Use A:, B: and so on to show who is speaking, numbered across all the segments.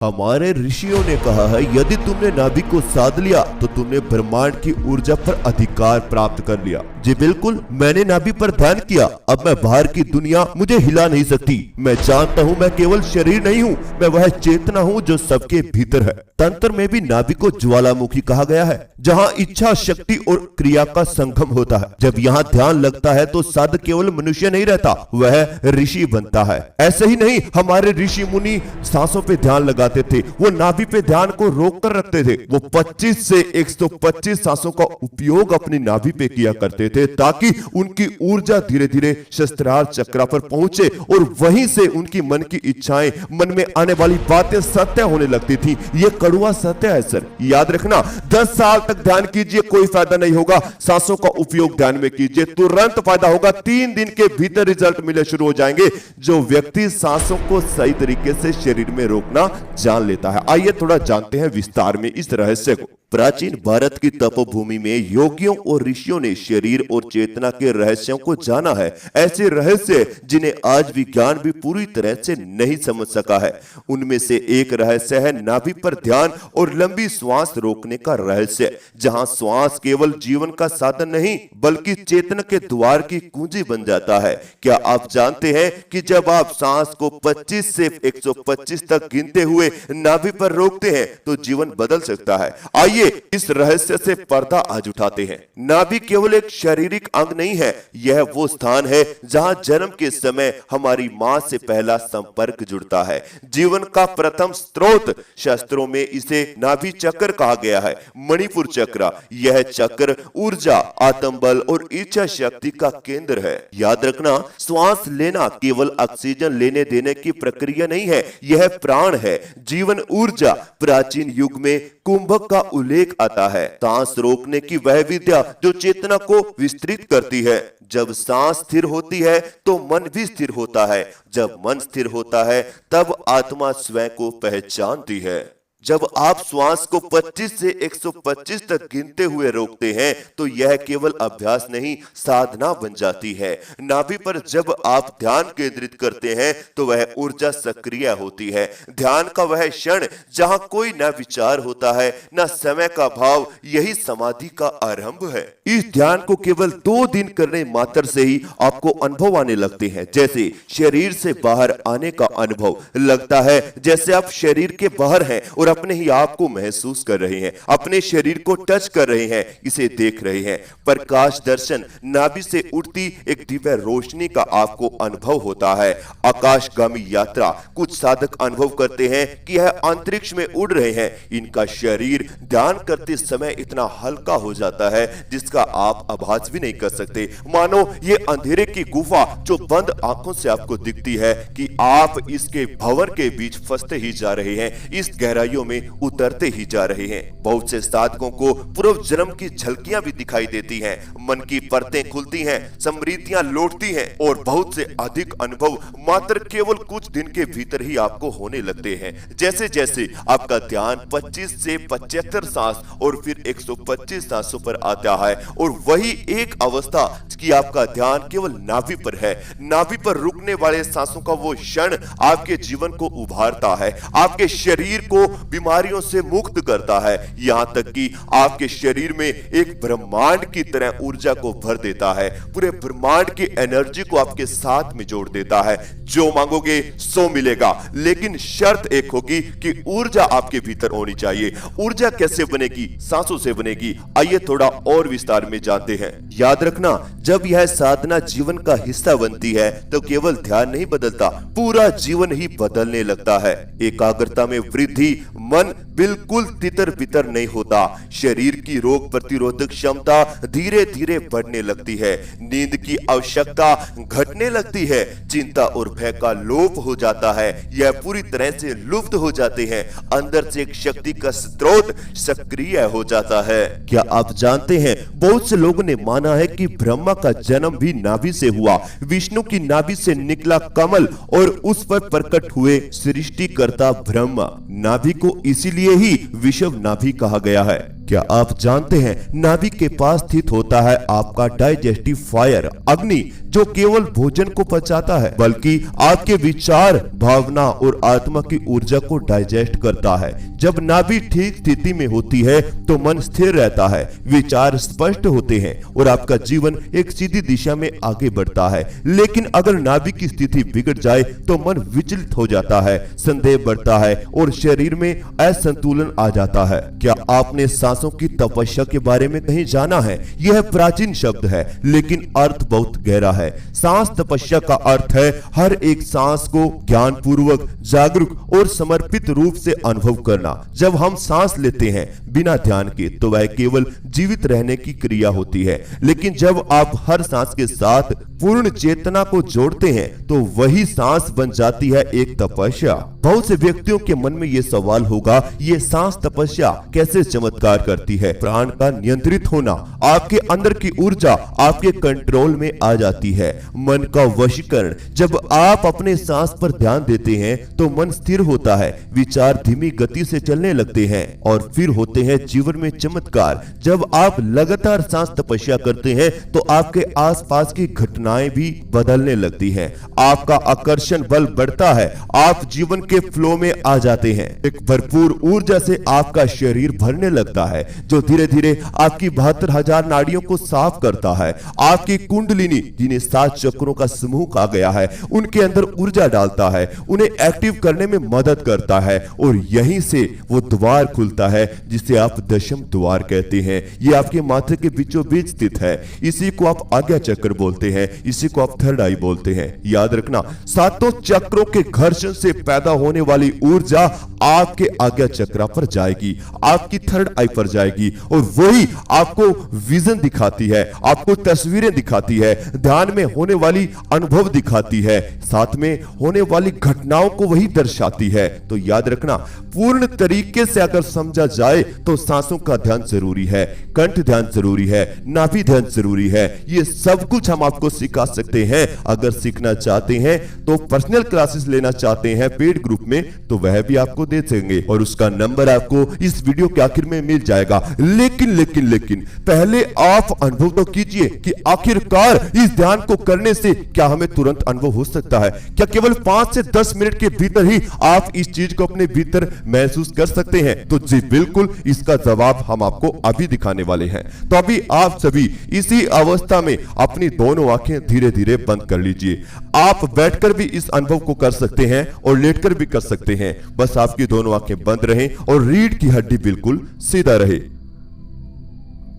A: हमारे ऋषियों ने कहा है, यदि तुमने नाभि को साध लिया तो तुमने ब्रह्मांड की ऊर्जा पर अधिकार प्राप्त कर लिया। जी बिल्कुल, मैंने नाभि पर ध्यान किया। अब मैं बाहर की दुनिया मुझे हिला नहीं सकती। मैं जानता हूँ मैं केवल शरीर नहीं हूँ, मैं वह चेतना हूँ जो सबके भीतर है। तंत्र में भी नाभि को ज्वालामुखी कहा गया है, जहाँ इच्छा, शक्ति और क्रिया का संगम होता है। जब यहाँ ध्यान लगता है तो साधक केवल मनुष्य नहीं रहता, वह ऋषि बनता है। ऐसे ही नहीं, हमारे ऋषि मुनि सांसों पे ध्यान लगाते थे, वो नाभि पे ध्यान को रोक कर रखते थे। वो 25 से 125 सांसों का उपयोग अपनी नाभि पे किया करते थे, ताकि उनकी ऊर्जा धीरे धीरे शस्त्रार चक्र पर पहुंचे और वहीं से उनकी मन की इच्छाएं, मन में आने वाली बातें सत्य होने लगती थी। ये कड़वा सत्य है सर, याद रखना। 10 साल तक ध्यान कीजिए, कोई फायदा नहीं होगा। सांसों का उपयोग ध्यान में कीजिए, तुरंत फायदा होगा। 3 दिन के भीतर रिजल्ट मिलने शुरू हो जाएंगे। जो व्यक्ति सांसों को सही तरीके से शरीर में रोकना जान लेता है। आइए थोड़ा जानते हैं विस्तार में इस रहस्य को। प्राचीन भारत की तपोभूमि में योगियों और ऋषियों ने शरीर और चेतना के रहस्यों को जाना है। ऐसे रहस्य जिन्हें आज विज्ञान भी पूरी तरह से नहीं समझ सका है। उनमें से एक रहस्य है नाभि पर ध्यान और लंबी श्वास रोकने का रहस्य, जहां श्वास केवल जीवन का साधन नहीं बल्कि चेतना के द्वार की कुंजी बन जाता है। क्या आप जानते हैं कि जब आप सांस को 25 से 125 तक गिनते हुए नाभि पर रोकते हैं तो जीवन बदल सकता है। आइए इस रहस्य से पर्दा आज उठाते हैं। नाभि केवल एक शारीरिक अंग नहीं है, यह वो स्थान है जहां जन्म के समय हमारी मां से पहला संपर्क जुड़ता है। जीवन का प्रथम स्रोत, शास्त्रों में इसे नाभि चक्र कहा गया है। मणिपुर चक्र, यह चक्र ऊर्जा, आत्मबल और इच्छा शक्ति का केंद्र है। याद रखना, श्वास लेना केवल ऑक्सीजन लेने देने की प्रक्रिया नहीं है, यह प्राण है, जीवन ऊर्जा। प्राचीन युग में कुंभक का उल्लेख आता है, सांस रोकने की वह विद्या जो चेतना को विस्तृत करती है। जब सांस स्थिर होती है तो मन भी स्थिर होता है। जब मन स्थिर होता है तब आत्मा स्वयं को पहचानती है। जब आप श्वास को 25 से 125 तक गिनते हुए रोकते हैं तो यह केवल अभ्यास नहीं, साधना बन जाती है। नाभि पर जब आप ध्यान केंद्रित करते हैं तो वह ऊर्जा सक्रिय होती है। ध्यान का वह क्षण जहां कोई न विचार होता है न समय का भाव, यही समाधि का आरंभ है। इस ध्यान को केवल 2 दिन करने मात्र से ही आपको अनुभव आने लगते हैं, जैसे शरीर से बाहर आने का अनुभव। लगता है जैसे आप शरीर के बाहर हैं और अपने ही आप को महसूस कर रहे हैं, अपने शरीर को टच कर रहे हैं, इसे देख रहे हैं। प्रकाश दर्शन, नाभि से उठती एक दिव्य रोशनी का आपको अनुभव होता है। आकाशगामी यात्रा, कुछ साधक अनुभव करते हैं कि यह अंतरिक्ष में उड़ रहे हैं। इनका शरीर ध्यान करते समय इतना हल्का हो जाता है जिसका आप आभास भी नहीं कर सकते। मानो ये अंधेरे की गुफा जो बंद आंखों से आपको दिखती है कि आप इसके भंवर के बीच फंसते ही जा रहे हैं, इस गहराइयों में उतरते ही जा रहे हैं। बहुत से साधकों को पूर्व जन्म की झलकियां भी दिखाई देती हैं, मन की परतें खुलती हैं, स्मृतियां लौटती हैं और बहुत से अधिक अनुभव मात्र केवल कुछ दिन के भीतर ही आपको होने लगते हैं। जैसे जैसे आपका ध्यान 25 से 75 सांस और फिर 125 सांसों पर आता है और वही एक अवस्था कि आपका ध्यान केवल नाभि पर है। नाभि पर रुकने वाले सांसों का वो क्षण आपके जीवन को उभारता है, आपके शरीर को बीमारियों से मुक्त करता है, यहां तक कि आपके शरीर में एक ब्रह्मांड की तरह ऊर्जा को भर देता है। पूरे ब्रह्मांड की एनर्जी को आपके साथ में जोड़ देता है। जो मांगोगे सो मिलेगा, लेकिन शर्त एक होगी कि ऊर्जा आपके भीतर होनी चाहिए। ऊर्जा कैसे बनेगी? सांसों से बनेगी। आइए थोड़ा और विस्तार में जानते हैं। याद रखना, जब यह साधना जीवन का हिस्सा बनती है तो केवल ध्यान नहीं बदलता, पूरा जीवन ही बदलने लगता है। एकाग्रता में वृद्धि, मन बिल्कुल तितर बितर नहीं होता, शरीर की रोग प्रतिरोधक क्षमता धीरे धीरे बढ़ने लगती है, नींद की आवश्यकता घटने लगती है, चिंता और भय का लोप हो जाता है, यह पूरी तरह से लुप्त हो जाते हैं। अंदर से एक शक्ति का स्रोत सक्रिय हो जाता है। क्या आप जानते हैं, बहुत से लोगों ने माना है कि ब्रह्मा का जन्म भी नाभि से हुआ। विष्णु की नाभि से निकला कमल और उस पर प्रकट हुए सृष्टिकर्ता ब्रह्मा। नाभि को इसीलिए ही विषव नाभि कहा गया है। क्या आप जानते हैं, नाभि के पास स्थित होता है आपका डाइजेस्टिव फायर, अग्नि, जो केवल भोजन को पचाता है, बल्कि आपके विचार, भावना और आत्मा की ऊर्जा को डाइजेस्ट करता है। जब नाभि ठीक स्थिति में होती है तो मन स्थिर रहता है, विचार स्पष्ट होते हैं और आपका जीवन एक सीधी दिशा में आगे बढ़ता है। लेकिन अगर नाभि की स्थिति बिगड़ जाए तो मन विचलित हो जाता है, संदेह बढ़ता है और शरीर में असंतुलन आ जाता है। क्या आपने सांसों की तपस्या के बारे में कहीं जाना है? यह प्राचीन शब्द है लेकिन अर्थ बहुत गहरा है। सांस तपस्या का अर्थ है हर एक सांस को ज्ञान पूर्वक, जागरूक और समर्पित रूप से अनुभव करना। जब हम सांस लेते हैं बिना ध्यान के तो वह केवल जीवित रहने की क्रिया होती है, लेकिन जब आप हर सांस के साथ पूर्ण चेतना को जोड़ते हैं तो वही सांस बन जाती है एक तपस्या। बहुत से व्यक्तियों के मन में यह सवाल होगा, ये सांस तपस्या कैसे चमत्कार करती है? प्राण का नियंत्रित होना, आपके अंदर की ऊर्जा आपके कंट्रोल में आ जाती है। मन का वशीकरण, जब आप अपने सांस पर ध्यान देते हैं तो मन स्थिर होता है, विचार धीमी गति से चलने लगते हैं और फिर होते हैं जीवन में चमत्कार। जब आप लगातार सांस तपस्या करते हैं तो आपके आसपास की घटनाएं भी बदलने लगती हैं, आपका आकर्षण बल बढ़ता है, आप जीवन के फ्लो में आ जाते हैं। एक भरपूर ऊर्जा से आपका शरीर भरने लगता है जो धीरे धीरे आपकी 72,000 नाड़ियों को साफ करता है। आपकी कुंडलिनी, जिन्हें 7 चक्रों का समूह कहा गया है, उनके अंदर ऊर्जा डालता है, उन्हें एक्टिव करने में मदद करता है और यहीं से वो द्वार खुलता है जिसे आप दशम द्वार कहते हैं। ये आपके माथे के बीचों बीच स्थित है। इसी को आप आज्ञा चक्र बोलते हैं, इसी को आप थर्ड आई बोलते हैं। याद रखना, 7 चक्रों के घर्षण से पैदा होने वाली ऊर्जा आपके आज्ञा चक्र पर जाएगी, आपकी थर्ड आई पर जाएगी और वही आपको विजन दिखाती है, आपको तस्वीरें दिखाती है, ध्यान में होने वाली अनुभव दिखाती है, साथ में होने वाली घटनाओं को वही दर्शाती है। तो याद रखना, पूर्ण तरीके से अगर समझा जाए तो सांसों का ध्यान जरूरी है, कंठ ध्यान जरूरी है, नाभि ध्यान जरूरी है। ये सब कुछ हम आपको सिखा सकते हैं। अगर सीखना चाहते हैं तो पर्सनल क्लासेस लेना चाहते हैं पेड ग्रुप में तो वह भी आपको दे देंगे और उसका नंबर आपको इस वीडियो के आखिर में मिल जाएगा। लेकिन पहले आप अनुभव तो कीजिए कि आखिरकार इस ध्यान को करने से क्या हमें तुरंत अनुभव हो सकता है? क्या केवल 5 से 10 मिनट के भीतर ही आप इस चीज को अपने भीतर महसूस कर सकते हैं? तो जी बिल्कुल, इसका जवाब हम आपको अभी दिखाने वाले हैं। तो अभी आप सभी इसी अवस्था में अपनी दोनों आंखें धीरे धीरे बंद कर लीजिए। आप बैठकर भी इस अनुभव को कर सकते हैं और लेटकर भी कर सकते हैं। बस आपकी दोनों आंखें बंद रहें और रीढ़ की हड्डी बिल्कुल सीधा रहे।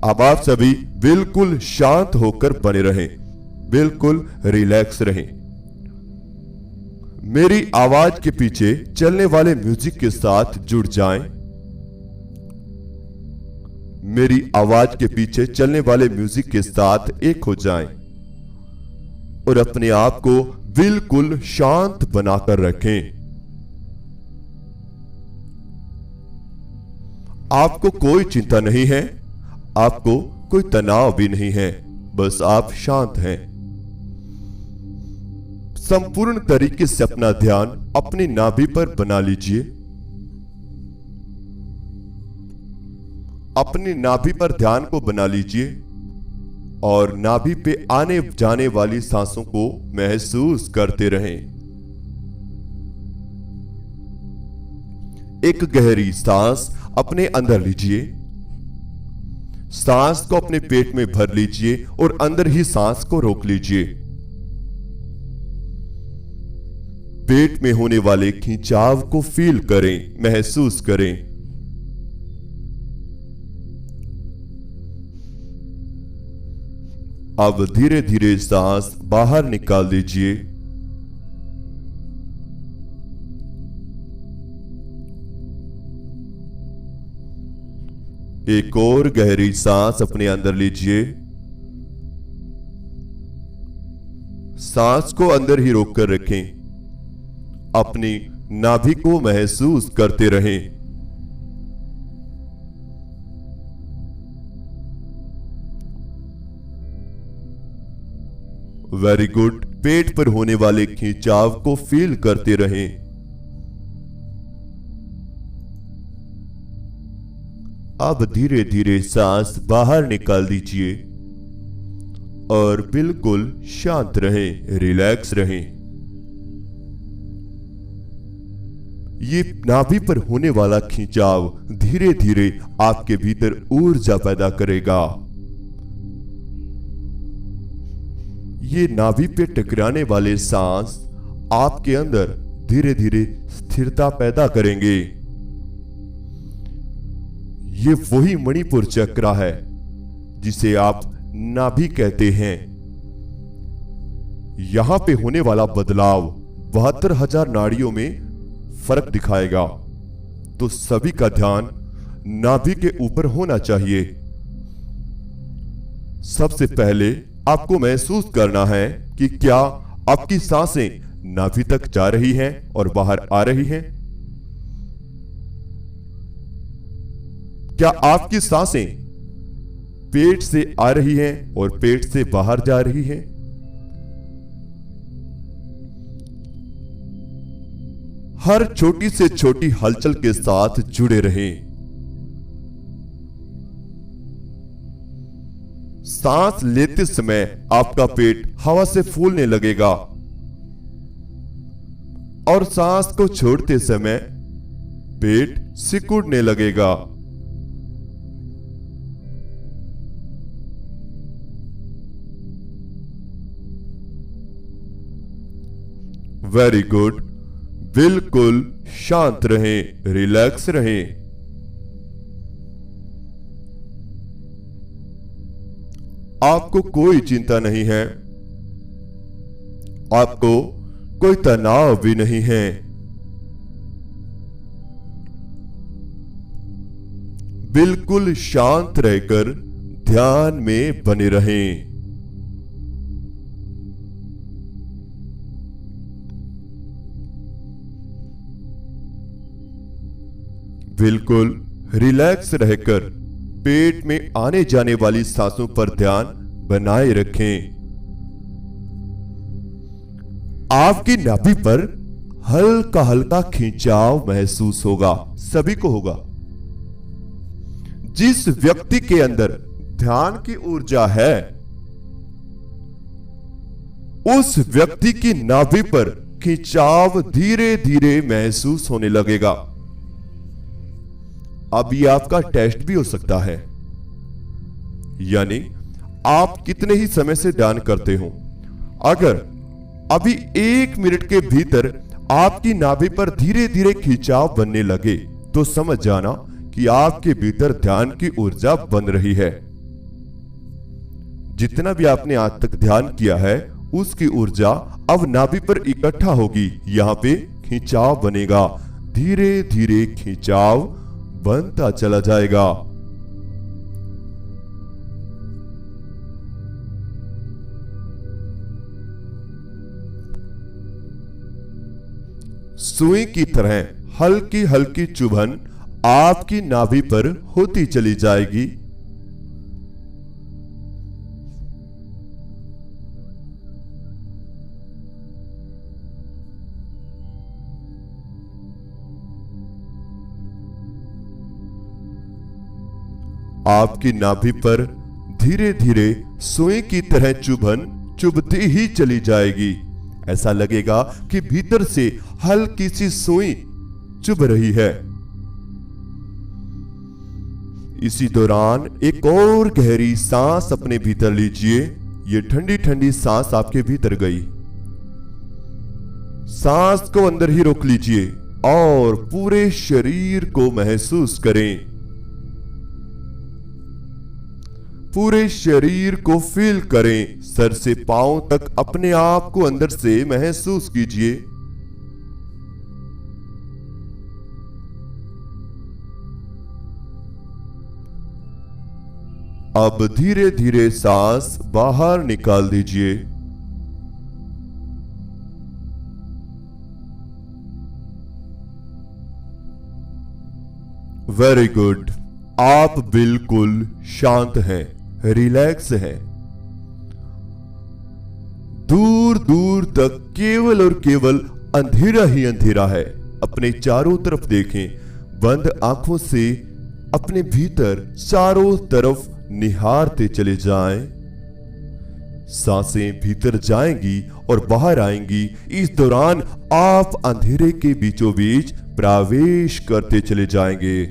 A: अब आप सभी बिल्कुल शांत होकर बने रहें, बिल्कुल रिलैक्स रहें। मेरी आवाज के पीछे चलने वाले म्यूजिक के साथ जुड़ जाएं। मेरी आवाज के पीछे चलने वाले म्यूजिक के साथ एक हो जाएं और अपने आप को बिल्कुल शांत बनाकर रखें। आपको कोई चिंता नहीं है, आपको कोई तनाव भी नहीं है, बस आप शांत हैं। संपूर्ण तरीके से अपना ध्यान अपनी नाभि पर बना लीजिए। अपनी नाभि पर ध्यान को बना लीजिए और नाभि पे आने जाने वाली सांसों को महसूस करते रहें। एक गहरी सांस अपने अंदर लीजिए, सांस को अपने पेट में भर लीजिए और अंदर ही सांस को रोक लीजिए। पेट में होने वाले खिंचाव को फील करें, महसूस करें। अब धीरे धीरे सांस बाहर निकाल दीजिए। एक और गहरी सांस अपने अंदर लीजिए। सांस को अंदर ही रोककर रखें। अपनी नाभि को महसूस करते रहें। Very good. पेट पर होने वाले खिंचाव को फील करते रहें। अब धीरे धीरे सांस बाहर निकाल दीजिए और बिल्कुल शांत रहें, रिलैक्स रहें। ये नाभि पर होने वाला खिंचाव धीरे धीरे आपके भीतर ऊर्जा पैदा करेगा। ये नाभि पे टकराने वाले सांस आपके अंदर धीरे धीरे स्थिरता पैदा करेंगे। ये वही मणिपुर चक्र है जिसे आप नाभि कहते हैं। यहां पे होने वाला बदलाव 72,000 नाड़ियों में फर्क दिखाएगा। तो सभी का ध्यान नाभि के ऊपर होना चाहिए। सबसे पहले आपको महसूस करना है कि क्या आपकी सांसें नाभि तक जा रही हैं और बाहर आ रही हैं। क्या आपकी सांसें पेट से आ रही हैं और पेट से बाहर जा रही हैं। हर छोटी से छोटी हलचल के साथ जुड़े रहें। सांस लेते समय आपका पेट हवा से फूलने लगेगा और सांस को छोड़ते समय पेट सिकुड़ने लगेगा। Very good. बिल्कुल शांत रहें, रिलैक्स रहें। आपको कोई चिंता नहीं है, आपको कोई तनाव भी नहीं है। बिल्कुल शांत रहकर ध्यान में बने रहें। बिल्कुल रिलैक्स रहकर पेट में आने जाने वाली सांसों पर ध्यान बनाए रखें। आपकी नाभि पर हल्का हल्का खिंचाव महसूस होगा, सभी को होगा। जिस व्यक्ति के अंदर ध्यान की ऊर्जा है उस व्यक्ति की नाभि पर खिंचाव धीरे धीरे महसूस होने लगेगा। अब ये आपका टेस्ट भी हो सकता है, यानी आप कितने ही समय से ध्यान करते हो। अगर अभी 1 मिनट के भीतर आपकी नाभि पर धीरे धीरे खिंचाव बनने लगे तो समझ जाना कि आपके भीतर ध्यान की ऊर्जा बन रही है। जितना भी आपने आज तक ध्यान किया है उसकी ऊर्जा अब नाभि पर इकट्ठा होगी। यहां पे खिंचाव बनेगा, धीरे धीरे खिंचाव बनता चला जाएगा। सुई की तरह हल्की हल्की चुभन आपकी नाभि पर होती चली जाएगी। आपकी नाभि पर धीरे धीरे सुई की तरह चुभन चुभती ही चली जाएगी। ऐसा लगेगा कि भीतर से हल्की सी सुई चुभ रही है। इसी दौरान एक और गहरी सांस अपने भीतर लीजिए। ये ठंडी ठंडी सांस आपके भीतर गई। सांस को अंदर ही रोक लीजिए और पूरे शरीर को महसूस करें। पूरे शरीर को फील करें, सर से पांव तक अपने आप को अंदर से महसूस कीजिए। अब धीरे धीरे सांस बाहर निकाल दीजिए। Very good. आप बिल्कुल शांत हैं, रिलैक्स हैं। दूर दूर तक केवल और केवल अंधेरा ही अंधेरा है। अपने चारों तरफ देखें, बंद आंखों से अपने भीतर चारों तरफ निहारते चले जाएं। सांसें भीतर जाएंगी और बाहर आएंगी। इस दौरान आप अंधेरे के बीचों बीच प्रवेश करते चले जाएंगे।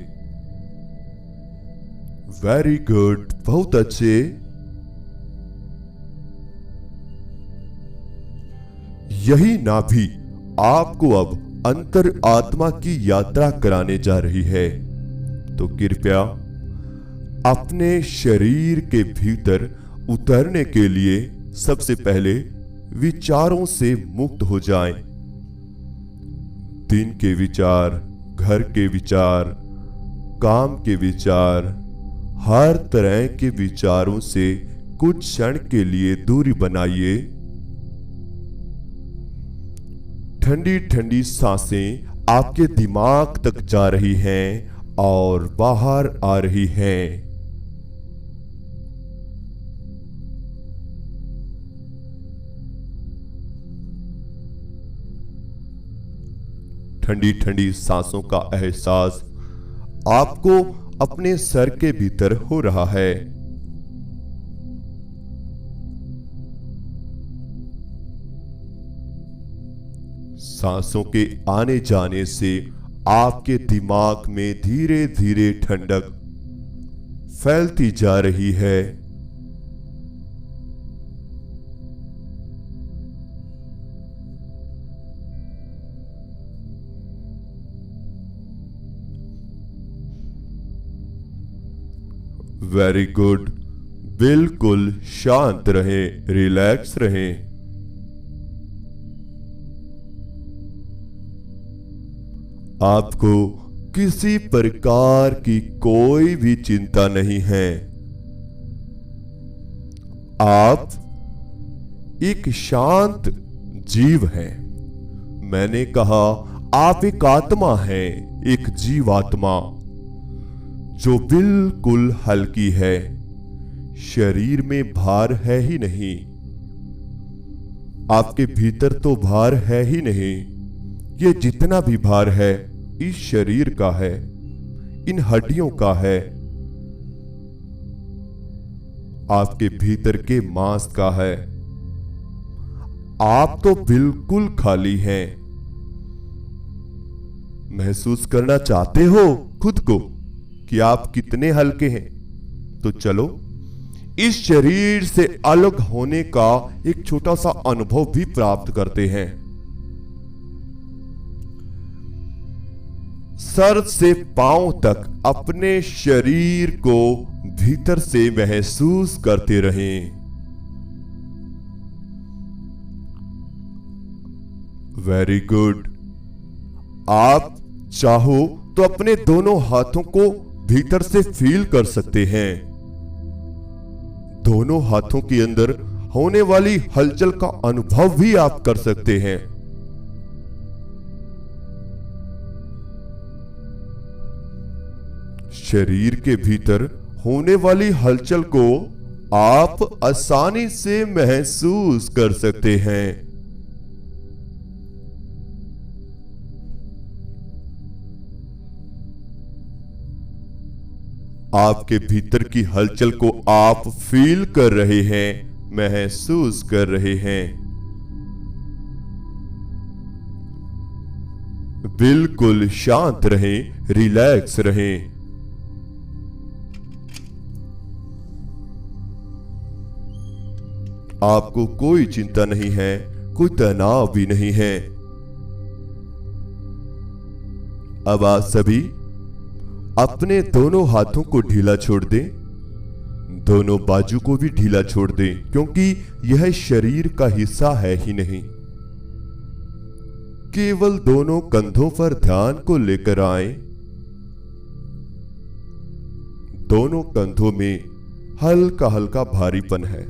A: वेरी गुड, बहुत अच्छे। यही नाभि आपको अब अंतर आत्मा की यात्रा कराने जा रही है। तो कृपया अपने शरीर के भीतर उतरने के लिए सबसे पहले विचारों से मुक्त हो जाएं। दिन के विचार, घर के विचार, काम के विचार, हर तरह के विचारों से कुछ क्षण के लिए दूरी बनाइए। ठंडी ठंडी सांसें आपके दिमाग तक जा रही हैं और बाहर आ रही हैं। ठंडी ठंडी सांसों का एहसास आपको अपने सर के भीतर हो रहा है। सांसों के आने जाने से आपके दिमाग में धीरे धीरे ठंडक फैलती जा रही है। वेरी गुड, बिल्कुल शांत रहें, रिलैक्स रहें। आपको किसी प्रकार की कोई भी चिंता नहीं है। आप एक शांत जीव हैं। मैंने कहा आप एक आत्मा हैं, एक जीवात्मा जो बिल्कुल हल्की है। शरीर में भार है ही नहीं, आपके भीतर तो भार है ही नहीं। ये जितना भी भार है इस शरीर का है, इन हड्डियों का है, आपके भीतर के मांस का है। आप तो बिल्कुल खाली हैं। महसूस करना चाहते हो खुद को कि आप कितने हल्के हैं? तो चलो इस शरीर से अलग होने का एक छोटा सा अनुभव भी प्राप्त करते हैं। सर से पांव तक अपने शरीर को भीतर से महसूस करते रहें। Very good. आप चाहो तो अपने दोनों हाथों को भीतर से फील कर सकते हैं। दोनों हाथों के अंदर होने वाली हलचल का अनुभव भी आप कर सकते हैं। शरीर के भीतर होने वाली हलचल को आप आसानी से महसूस कर सकते हैं। आपके भीतर की हलचल को आप फील कर रहे हैं, महसूस कर रहे हैं। बिल्कुल शांत रहें, रिलैक्स रहें। आपको कोई चिंता नहीं है, कोई तनाव भी नहीं है। अब आप सभी अपने दोनों हाथों को ढीला छोड़ दें, दोनों बाजू को भी ढीला छोड़ दें, क्योंकि यह शरीर का हिस्सा है ही नहीं। केवल दोनों कंधों पर ध्यान को लेकर आएं। दोनों कंधों में हल्का हल्का भारीपन है,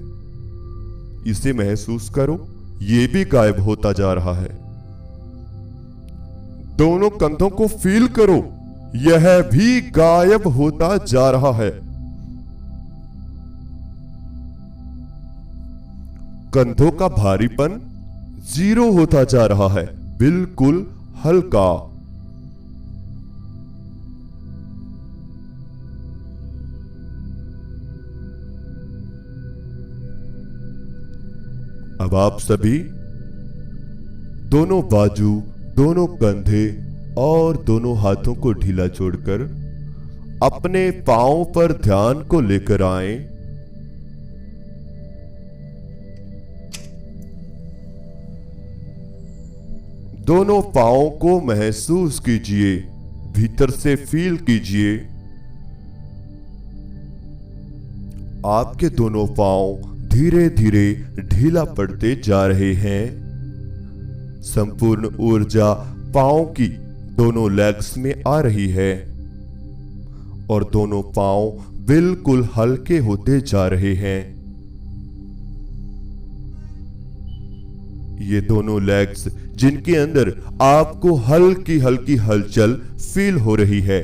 A: इसे महसूस करो, यह भी गायब होता जा रहा है। दोनों कंधों को फील करो, यह भी गायब होता जा रहा है। कंधों का भारीपन जीरो होता जा रहा है, बिल्कुल हल्का। अब आप सभी दोनों बाजू, दोनों कंधे और दोनों हाथों को ढीला छोड़कर अपने पांव पर ध्यान को लेकर आएं। दोनों पांव को महसूस कीजिए, भीतर से फील कीजिए। आपके दोनों पांव धीरे धीरे ढीला पड़ते जा रहे हैं। संपूर्ण ऊर्जा पांव की दोनों लेग्स में आ रही है और दोनों पांव बिल्कुल हल्के होते जा रहे हैं। ये दोनों लेग्स जिनके अंदर आपको हल्की हल्की हलचल फील हो रही है,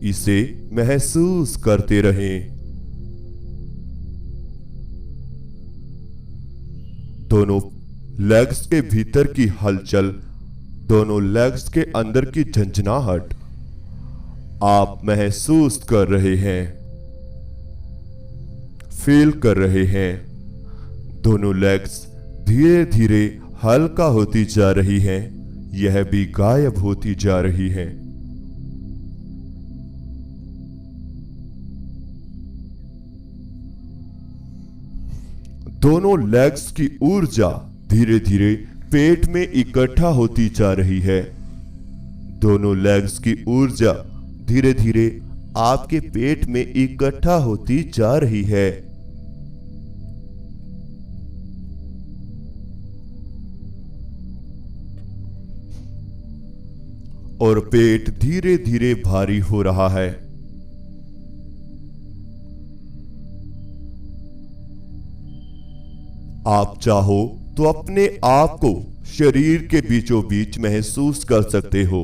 A: इसे महसूस करते रहें। दोनों लेग्स के भीतर की हलचल, दोनों लेग्स के अंदर की झंझनाहट आप महसूस कर रहे हैं, फील कर रहे हैं। दोनों लेग्स धीरे धीरे हल्का होती जा रही हैं, यह भी गायब होती जा रही है। दोनों लेग्स की ऊर्जा धीरे धीरे पेट में इकट्ठा होती जा रही है। दोनों लेग्स की ऊर्जा धीरे धीरे आपके पेट में इकट्ठा होती जा रही है। और पेट धीरे धीरे भारी हो रहा है। आप चाहो तो अपने आप को शरीर के बीचों बीच महसूस कर सकते हो,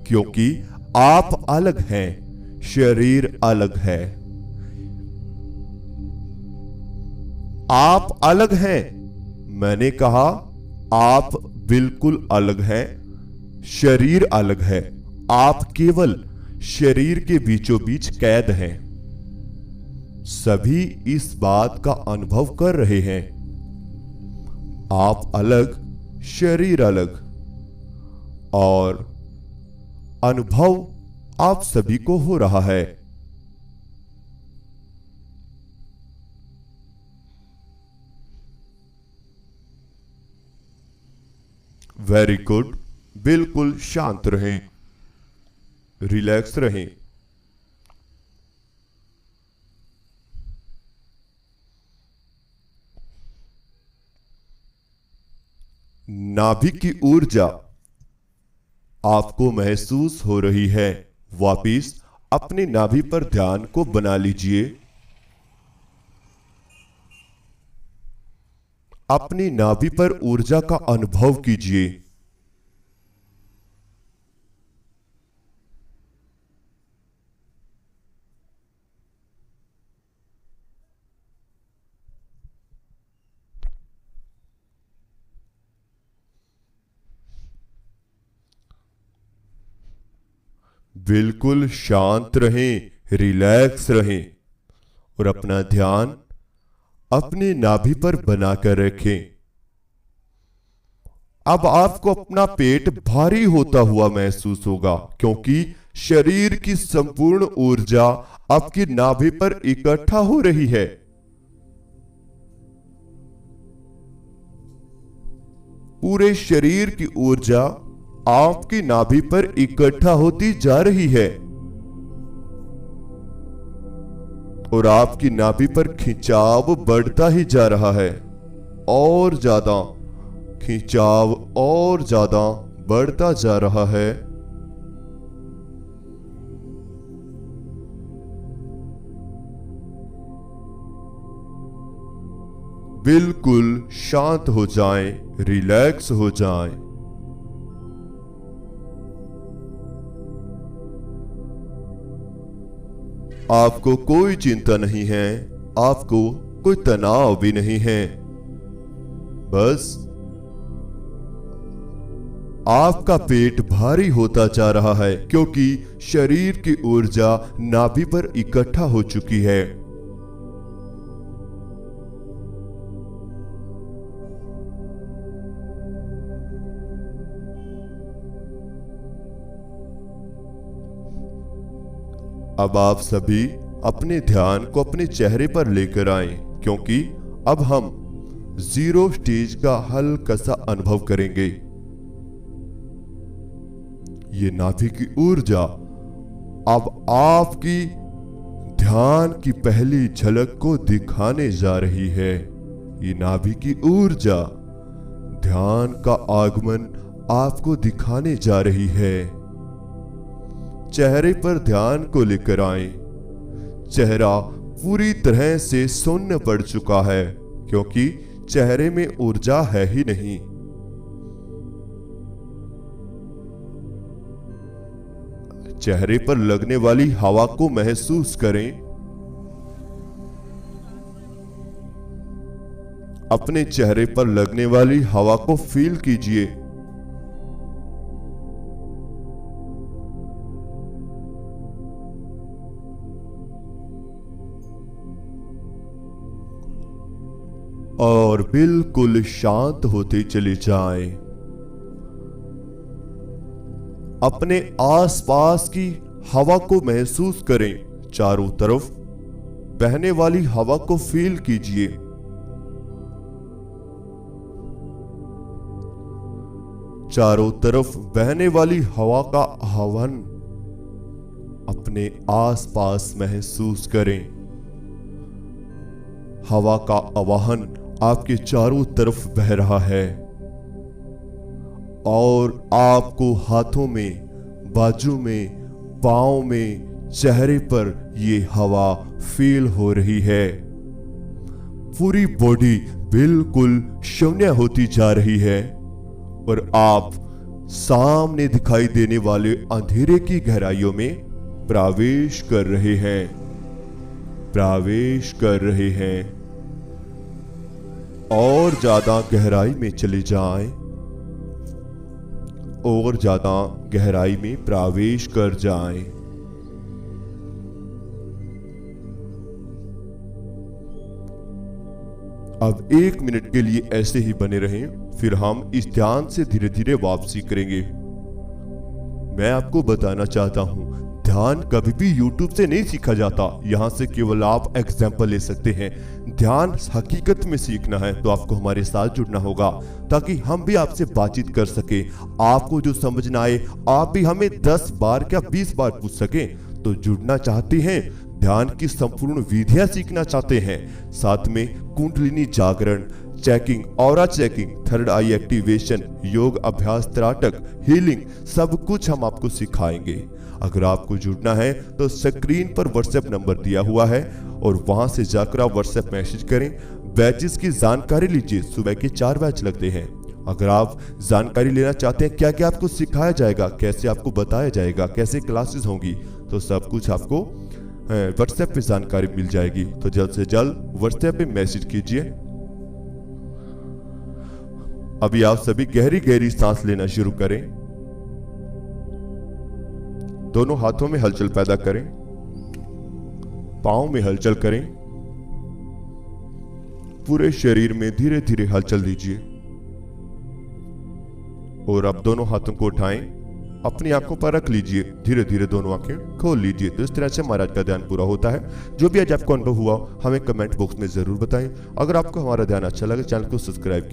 A: क्योंकि आप अलग हैं, शरीर अलग है। आप अलग हैं, मैंने कहा आप बिल्कुल अलग हैं, शरीर अलग है। आप केवल शरीर के बीचों बीच कैद हैं। सभी इस बात का अनुभव कर रहे हैं। आप अलग, शरीर अलग, और अनुभव आप सभी को हो रहा है। Very good. बिल्कुल शांत रहें, रिलैक्स रहें। नाभि की ऊर्जा आपको महसूस हो रही है। वापिस अपनी नाभि पर ध्यान को बना लीजिए। अपनी नाभि पर ऊर्जा का अनुभव कीजिए। बिल्कुल शांत रहें, रिलैक्स रहें और अपना ध्यान अपनी नाभि पर बनाकर रखें। अब आपको अपना पेट भारी होता हुआ महसूस होगा, क्योंकि शरीर की संपूर्ण ऊर्जा आपकी नाभि पर इकट्ठा हो रही है। पूरे शरीर की ऊर्जा आपकी नाभि पर इकट्ठा होती जा रही है और आपकी नाभि पर खिंचाव बढ़ता ही जा रहा है। और ज्यादा खिंचाव और ज्यादा बढ़ता जा रहा है। बिल्कुल शांत हो जाएं, रिलैक्स हो जाएं। आपको कोई चिंता नहीं है, आपको कोई तनाव भी नहीं है। बस आपका पेट भारी होता जा रहा है, क्योंकि शरीर की ऊर्जा नाभि पर इकट्ठा हो चुकी है। अब आप सभी अपने ध्यान को अपने चेहरे पर लेकर आएं, क्योंकि अब हम 0 स्टेज का हल्का सा अनुभव करेंगे। ये नाभि की ऊर्जा अब आपकी ध्यान की पहली झलक को दिखाने जा रही है। ये नाभि की ऊर्जा ध्यान का आगमन आपको दिखाने जा रही है। चेहरे पर ध्यान को लेकर आएं। चेहरा पूरी तरह से शून्य पड़ चुका है, क्योंकि चेहरे में ऊर्जा है ही नहीं। चेहरे पर लगने वाली हवा को महसूस करें। अपने चेहरे पर लगने वाली हवा को फील कीजिए। और बिल्कुल शांत होते चले जाएं। अपने आसपास की हवा को महसूस करें। चारों तरफ बहने वाली हवा को फील कीजिए। चारों तरफ बहने वाली हवा का आह्वान अपने आसपास महसूस करें। हवा का आवाहन आपके चारों तरफ बह रहा है और आपको हाथों में, बाजू में, पांव में, चेहरे पर ये हवा फील हो रही है। पूरी बॉडी बिल्कुल शून्य होती जा रही है और आप सामने दिखाई देने वाले अंधेरे की गहराइयों में प्रवेश कर रहे हैं। प्रवेश कर रहे हैं और ज्यादा गहराई में चले जाएं। और ज्यादा गहराई में प्रवेश कर जाएं। अब 1 मिनट के लिए ऐसे ही बने रहें, फिर हम इस ध्यान से धीरे धीरे वापसी करेंगे। मैं आपको बताना चाहता हूं, ध्यान कभी भी YouTube से नहीं सीखा जाता। यहां से केवल आप एग्जाम्पल ले सकते हैं। ध्यान हकीकत में सीखना है तो आपको हमारे साथ जुड़ना होगा, ताकि हम भी आपसे बातचीत कर सके। आपको जो समझ ना आए आप भी हमें 10 बार क्या 20 बार पूछ सके। तो जुड़ना चाहते हैं, ध्यान की संपूर्ण विधियां सीखना चाहते हैं, साथ में कुंडलिनी जागरण, चेकिंग, ऑरा चेकिंग, थर्ड आई एक्टिवेशन, योग अभ्यास, त्राटक, हीलिंग, सब कुछ हम आपको सिखाएंगे। अगर आपको जुड़ना है तो स्क्रीन पर व्हाट्सएप नंबर दिया हुआ है और वहां से जाकर आप व्हाट्सएप मैसेज करें। बैचेस की जानकारी लीजिए। सुबह के 4 बैच लगते हैं। अगर आप जानकारी लेना चाहते हैं क्या क्या आपको सिखाया जाएगा, कैसे आपको बताया जाएगा, कैसे क्लासेस होंगी, तो सब कुछ आपको व्हाट्सएप पे जानकारी मिल जाएगी। तो जल्द से जल्द व्हाट्सएप पे मैसेज कीजिए। अभी आप सभी गहरी गहरी सांस लेना शुरू करें। दोनों हाथों में हलचल पैदा करें, पांव में हलचल करें, पूरे शरीर में धीरे धीरे हलचल दीजिए। और अब दोनों हाथों को उठाएं, अपनी आंखों पर रख लीजिए, धीरे धीरे दोनों आंखें खोल लीजिए। तो इस तरह से महाराज का ध्यान पूरा होता है। जो भी आज आपको अनुभव हुआ हमें कमेंट बॉक्स में जरूर बताएं। अगर आपको हमारा ध्यान अच्छा लगे चैनल को सब्सक्राइब